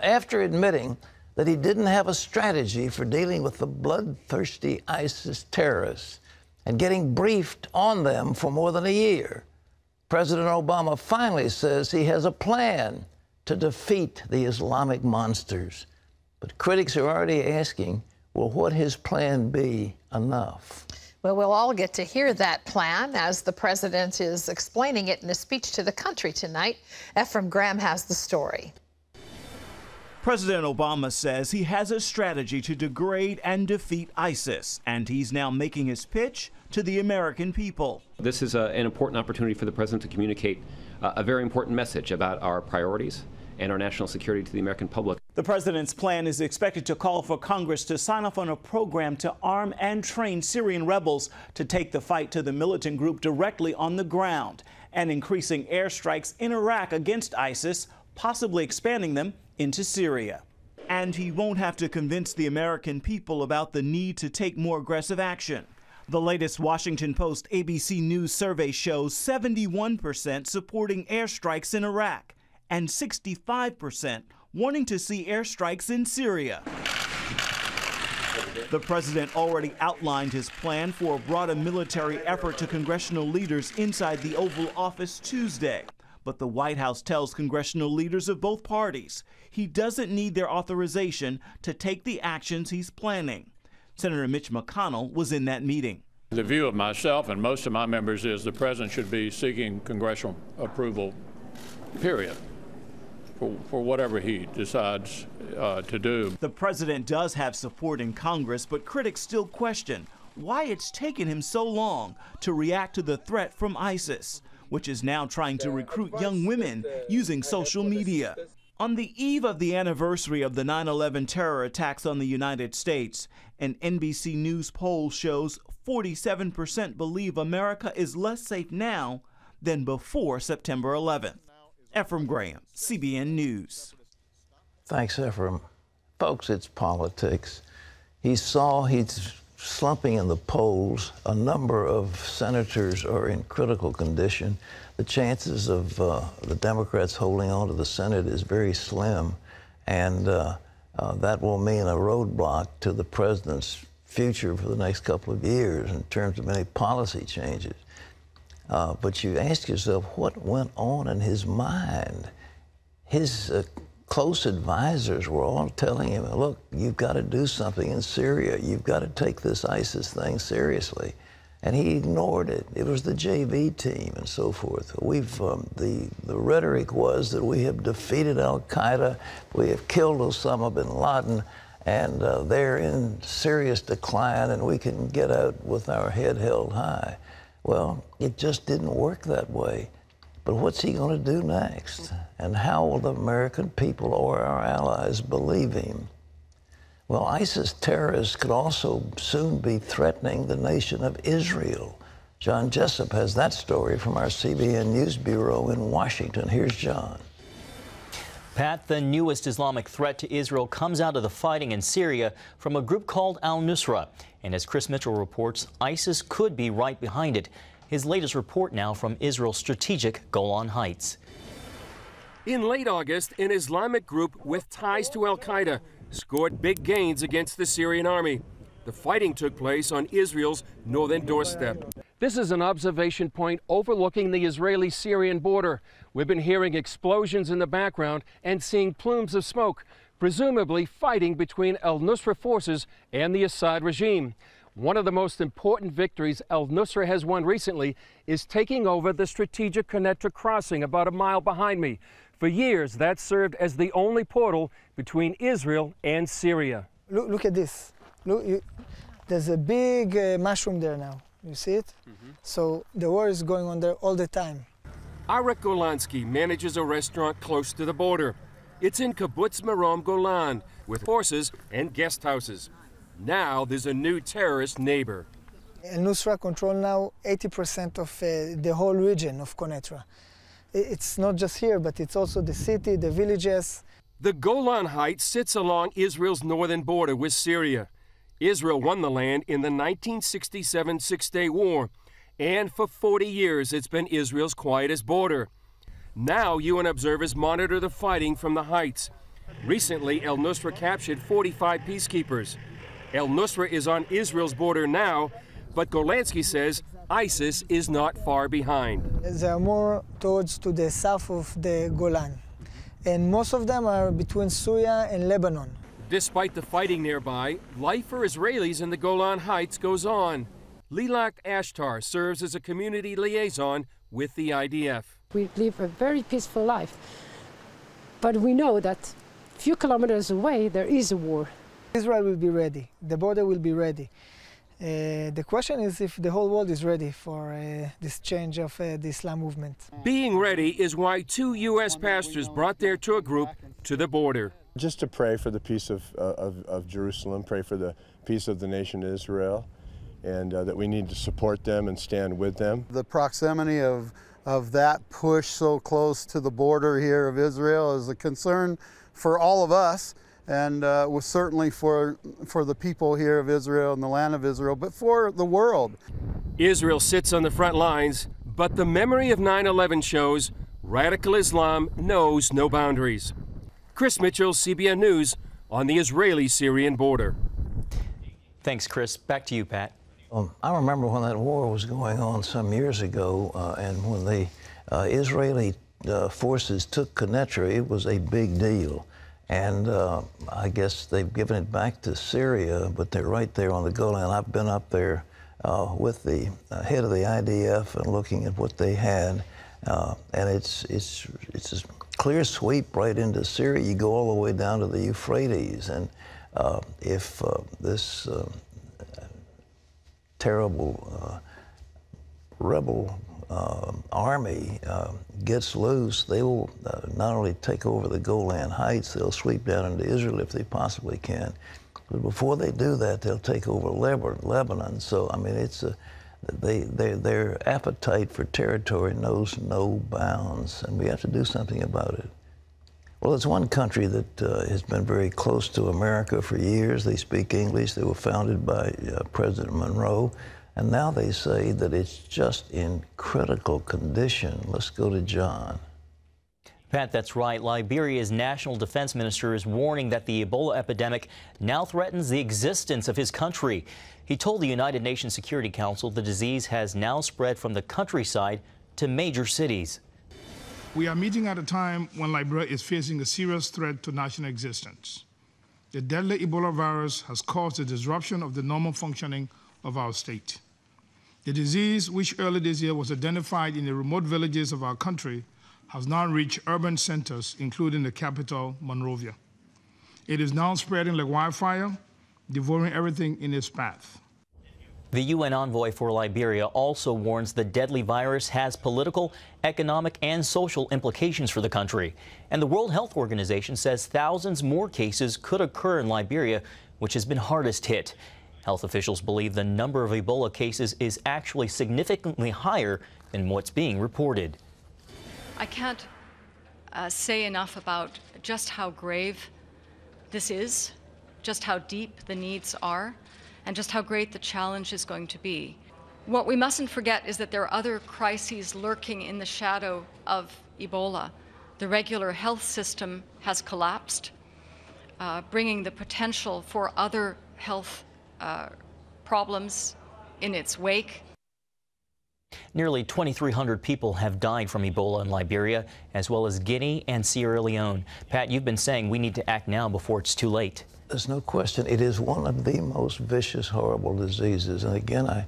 After admitting that he didn't have a strategy for dealing with the bloodthirsty ISIS terrorists and getting briefed on them for more than a year, President Obama finally says he has a plan to defeat the Islamic monsters. But critics are already asking, will what his plan be enough? Well, we'll all get to hear that plan as the president is explaining it in a speech to the country tonight. Ephraim Graham has the story. President Obama says he has a strategy to degrade and defeat ISIS, and he's now making his pitch to the American people. This is an important opportunity for the president to communicate a very important message about our priorities and our national security to the American public. The president's plan is expected to call for Congress to sign off on a program to arm and train Syrian rebels to take the fight to the militant group directly on the ground, and increasing airstrikes in Iraq against ISIS, possibly expanding them into Syria. And he won't have to convince the American people about the need to take more aggressive action. The latest Washington Post ABC News survey shows 71% supporting airstrikes in Iraq and 65% wanting to see airstrikes in Syria. The president already outlined his plan for a broader military effort to congressional leaders inside the Oval Office Tuesday. But the White House tells congressional leaders of both parties he doesn't need their authorization to take the actions he's planning. Senator Mitch McConnell was in that meeting. The view of myself and most of my members is the president should be seeking congressional approval, period, for whatever he decides to do. The president does have support in Congress, but critics still question why it's taken him so long to react to the threat from ISIS, which is now trying to recruit young women using social media. On the eve of the anniversary of the 9/11 terror attacks on the United States, an NBC News poll shows 47% believe America is less safe now than before September 11th. Ephraim Graham, CBN News. Thanks, Ephraim. Folks, it's politics. He's slumping in the polls. A number of senators are in critical condition. The chances of the Democrats holding on to the Senate is very slim, and that will mean a roadblock to the president's future for the next couple of years in terms of any policy changes. But you ask yourself, what went on in his mind? His close advisors were all telling him, look, you've got to do something in Syria. You've got to take this ISIS thing seriously. And he ignored it. It was the JV team and so forth. The rhetoric was that we have defeated al-Qaeda, we have killed Osama bin Laden, and they're in serious decline, and we can get out with our head held high. Well, it just didn't work that way. But what's he going to do next? And how will the American people or our allies believe him? Well, ISIS terrorists could also soon be threatening the nation of Israel. John Jessup has that story from our CBN News Bureau in Washington. Here's John. Pat, the newest Islamic threat to Israel comes out of the fighting in Syria from a group called al-Nusra. And as Chris Mitchell reports, ISIS could be right behind it. His latest report now from Israel's strategic Golan Heights. In late August, an Islamic group with ties to al-Qaeda scored big gains against the Syrian army. The fighting took place on Israel's northern doorstep. This is an observation point overlooking the Israeli-Syrian border. We've been hearing explosions in the background and seeing plumes of smoke, presumably fighting between al-Nusra forces and the Assad regime. One of the most important victories al-Nusra has won recently is taking over the strategic Quneitra crossing about a mile behind me. For years, that served as the only portal between Israel and Syria. Look at this. Look, there's a big mushroom there now. You see it? So the war is going on there all the time. Arik Golansky manages a restaurant close to the border. It's in Kibbutz Marom Golan with horses and guest houses. Now there's a new terrorist neighbor. Al-Nusra control now 80% of the whole region of Quneitra. It's not just here, but it's also the city, the villages. The Golan Heights sits along Israel's northern border with Syria. Israel won the land in the 1967 Six-Day War, and for 40 years it's been Israel's quietest border. Now UN observers monitor the fighting from the heights. Recently, al-Nusra captured 45 peacekeepers. Al-Nusra is on Israel's border now, but Golansky says ISIS is not far behind. They are more towards to the south of the Golan, and most of them are between Syria and Lebanon. Despite the fighting nearby, life for Israelis in the Golan Heights goes on. Lilach Ashtar serves as a community liaison with the IDF. We live a very peaceful life, but we know that a few kilometers away there is a war. Israel will be ready. The border will be ready. The question is if the whole world is ready for this change of the Islam movement. Being ready is why 2 U.S. pastors brought their tour group to the border. Just to pray for the peace of Jerusalem, pray for the peace of the nation Israel, and that we need to support them and stand with them. The proximity of that push so close to the border here of Israel is a concern for all of us, and was certainly for the people here of Israel and the land of Israel, but for the world. Israel sits on the front lines, but the memory of 9/11 shows radical Islam knows no boundaries. Chris Mitchell, CBN News, on the Israeli-Syrian border. Thanks, Chris. Back to you, Pat. I remember when that war was going on some years ago, and when the Israeli forces took Quneitra, it was a big deal. And I guess they've given it back to Syria, but they're right there on the Golan. I've been up there with the head of the IDF and looking at what they had, and it's a clear sweep right into Syria. You go all the way down to the Euphrates, and if this terrible rebel army gets loose, they will not only take over the Golan Heights, they'll sweep down into Israel if they possibly can. But before they do that, they'll take over Lebanon. So, I mean, it's their appetite for territory knows no bounds, and we have to do something about it. Well, it's one country that has been very close to America for years. They speak English. They were founded by President Monroe. And now they say that it's just in critical condition. Let's go to John. Pat, that's right. Liberia's national defense minister is warning that the Ebola epidemic now threatens the existence of his country. He told the United Nations Security Council the disease has now spread from the countryside to major cities. We are meeting at a time when Liberia is facing a serious threat to national existence. The deadly Ebola virus has caused a disruption of the normal functioning of our state. The disease, which early this year was identified in the remote villages of our country, has now reached urban centers, including the capital, Monrovia. It is now spreading like wildfire, devouring everything in its path. The UN envoy for Liberia also warns the deadly virus has political, economic, and social implications for the country. And the World Health Organization says thousands more cases could occur in Liberia, which has been hardest hit. Health officials believe the number of Ebola cases is actually significantly higher than what's being reported. I can't say enough about just how grave this is, just how deep the needs are, and just how great the challenge is going to be. What we mustn't forget is that there are other crises lurking in the shadow of Ebola. The regular health system has collapsed, bringing the potential for other health problems in its wake. Nearly 2,300 people have died from Ebola in Liberia, as well as Guinea and Sierra Leone. Pat, you've been saying we need to act now before it's too late. There's no question. It is one of the most vicious, horrible diseases. And again, I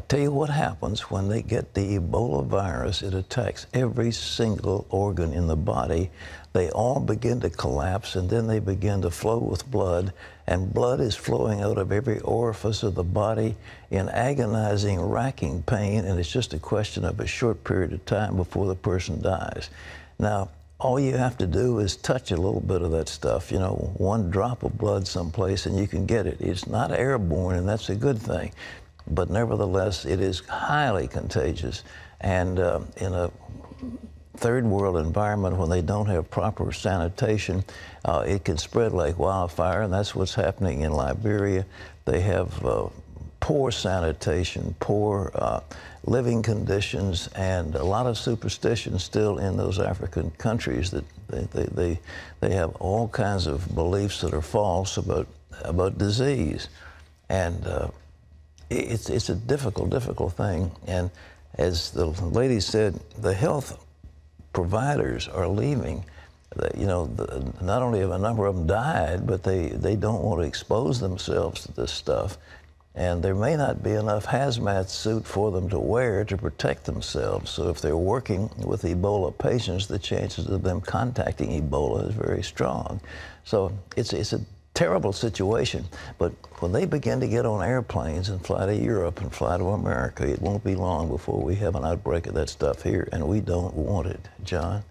tell you what happens when they get the Ebola virus. It attacks every single organ in the body. They all begin to collapse, and then they begin to flow with blood. And blood is flowing out of every orifice of the body in agonizing, racking pain. And it's just a question of a short period of time before the person dies. Now, all you have to do is touch a little bit of that stuff, you know, one drop of blood someplace, and you can get it. It's not airborne, and that's a good thing. But nevertheless, it is highly contagious. And in a third world environment, when they don't have proper sanitation, it can spread like wildfire, and that's what's happening in Liberia. They have poor sanitation, poor living conditions, and a lot of superstition still in those African countries that they have all kinds of beliefs that are false about disease. And it's a difficult thing. And as the lady said, the health providers are leaving. You know, not only have a number of them died, but they don't want to expose themselves to this stuff. And there may not be enough hazmat suit for them to wear to protect themselves. So if they're working with Ebola patients, the chances of them contacting Ebola is very strong. So it's a terrible situation. But when they begin to get on airplanes and fly to Europe and fly to America, it won't be long before we have an outbreak of that stuff here, and we don't want it. John?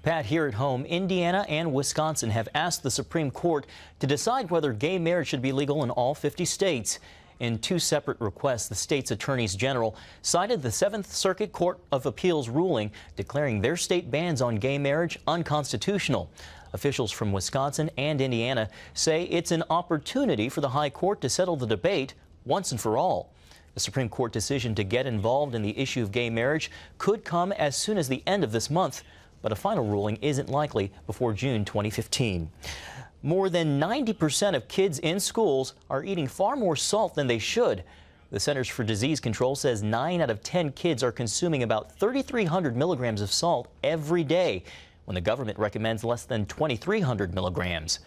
Pat, here at home, Indiana and Wisconsin have asked the Supreme Court to decide whether gay marriage should be legal in all 50 states. In two separate requests, the state's attorneys general cited the Seventh Circuit Court of Appeals ruling declaring their state bans on gay marriage unconstitutional. Officials from Wisconsin and Indiana say it's an opportunity for the High Court to settle the debate once and for all. The Supreme Court decision to get involved in the issue of gay marriage could come as soon as the end of this month, but a final ruling isn't likely before June 2015. More than 90% of kids in schools are eating far more salt than they should. The Centers for Disease Control says 9 out of 10 kids are consuming about 3,300 milligrams of salt every day, when the government recommends less than 2,300 milligrams.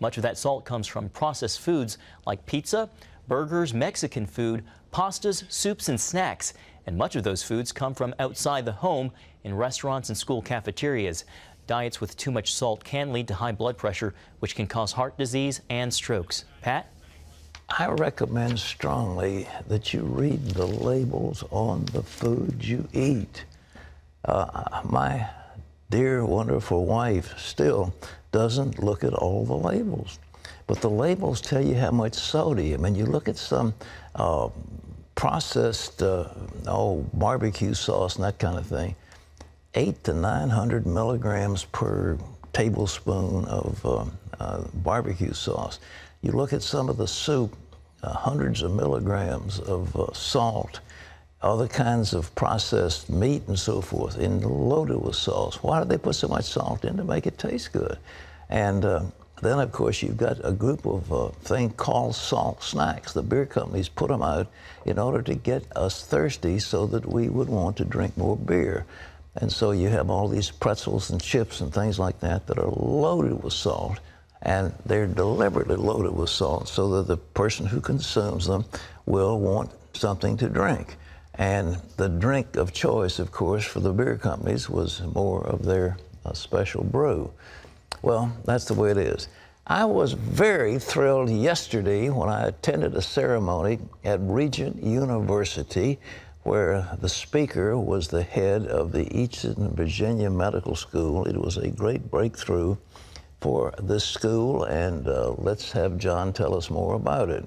Much of that salt comes from processed foods like pizza, burgers, Mexican food, pastas, soups, and snacks. And much of those foods come from outside the home in restaurants and school cafeterias. Diets with too much salt can lead to high blood pressure, which can cause heart disease and strokes. Pat? I recommend strongly that you read the labels on the food you eat. My dear, wonderful wife still doesn't look at all the labels. But the labels tell you how much sodium, and you look at some processed barbecue sauce and that kind of thing, 800 to 900 milligrams per tablespoon of barbecue sauce. You look at some of the soup, hundreds of milligrams of salt, other kinds of processed meat and so forth, and loaded with sauce. Why do they put so much salt in? To make it taste good. And then, of course, you've got a group of thing called salt snacks. The beer companies put them out in order to get us thirsty so that we would want to drink more beer. And so you have all these pretzels and chips and things like that that are loaded with salt, and they're deliberately loaded with salt so that the person who consumes them will want something to drink. And the drink of choice, of course, for the beer companies was more of their special brew. Well, that's the way it is. I was very thrilled yesterday when I attended a ceremony at Regent University where the speaker was the head of the Eastern Virginia Medical School. It was a great breakthrough for this school, and let's have John tell us more about it.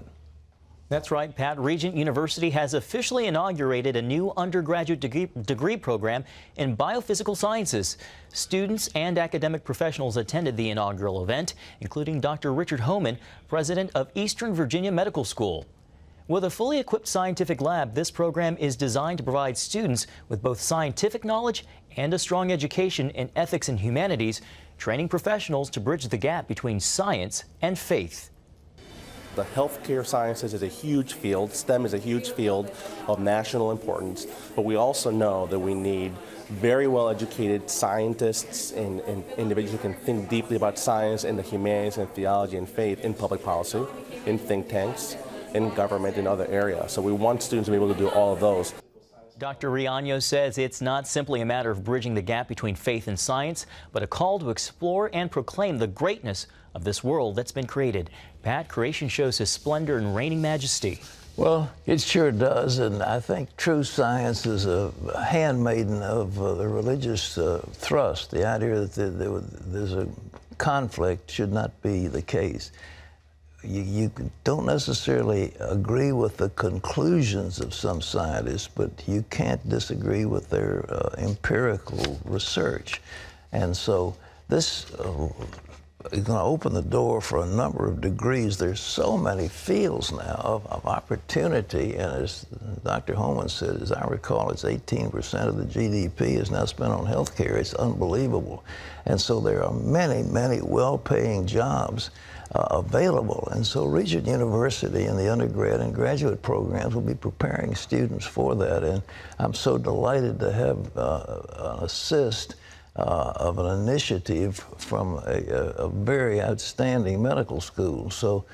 That's right, Pat. Regent University has officially inaugurated a new undergraduate degree program in biophysical sciences. Students and academic professionals attended the inaugural event, including Dr. Richard Homan, president of Eastern Virginia Medical School. With a fully equipped scientific lab, this program is designed to provide students with both scientific knowledge and a strong education in ethics and humanities, training professionals to bridge the gap between science and faith. The healthcare sciences is a huge field. STEM is a huge field of national importance, but we also know that we need very well-educated scientists and individuals who can think deeply about science and the humanities and theology and faith in public policy, in think tanks, in government, in other areas. So we want students to be able to do all of those. Dr. Riaño says it's not simply a matter of bridging the gap between faith and science, but a call to explore and proclaim the greatness of this world that's been created. Pat, creation shows his splendor and reigning majesty. Well, it sure does, and I think true science is a handmaiden of the religious thrust. The idea that there's a conflict should not be the case. You don't necessarily agree with the conclusions of some scientists, but you can't disagree with their empirical research. And so this going to open the door for a number of degrees. There's so many fields now of opportunity, and as Dr. Holman said, as I recall, it's 18% of the GDP is now spent on health care. It's unbelievable. And so there are many, many well-paying jobs available. And so Regent University and the undergrad and graduate programs will be preparing students for that. And I'm so delighted to have an assist of an initiative from a very outstanding medical school. So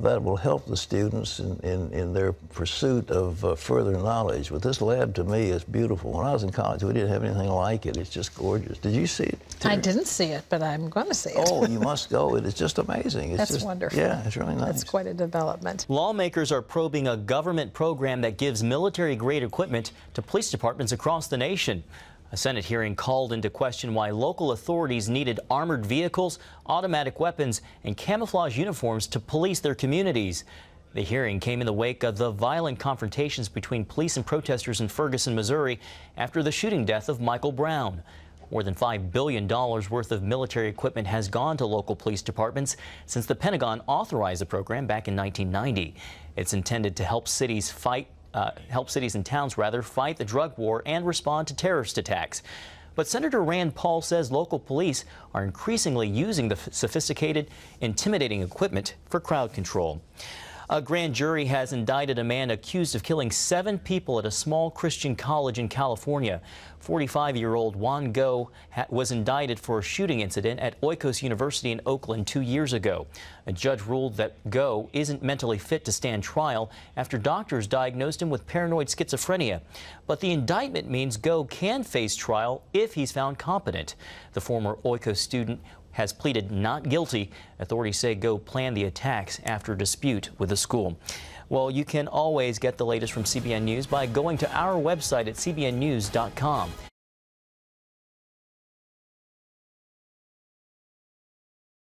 that will help the students in their pursuit of further knowledge. But this lab, to me, is beautiful. When I was in college, we didn't have anything like it. It's just gorgeous. Did you see it, Terry? I didn't see it, but I'm going to see it. Oh, you must go. It is just amazing. It's That's just wonderful. Yeah, it's really nice. That's quite a development. Lawmakers are probing a government program that gives military-grade equipment to police departments across the nation. A Senate hearing called into question why local authorities needed armored vehicles, automatic weapons, and camouflage uniforms to police their communities. The hearing came in the wake of the violent confrontations between police and protesters in Ferguson, Missouri, after the shooting death of Michael Brown. More than $5 billion worth of military equipment has gone to local police departments since the Pentagon authorized the program back in 1990. It's intended to help cities and towns fight the drug war and respond to terrorist attacks. But Senator Rand Paul says local police are increasingly using the sophisticated, intimidating equipment for crowd control. A grand jury has indicted a man accused of killing 7 people at a small Christian college in California. 45-year-old Juan Go was indicted for a shooting incident at Oikos University in Oakland 2 years ago. A judge ruled that Go isn't mentally fit to stand trial after doctors diagnosed him with paranoid schizophrenia. But the indictment means Go can face trial if he's found competent. The former Oikos student has pleaded not guilty. Authorities say Go planned the attacks after a dispute with the school. Well, you can always get the latest from CBN News by going to our website at cbnnews.com.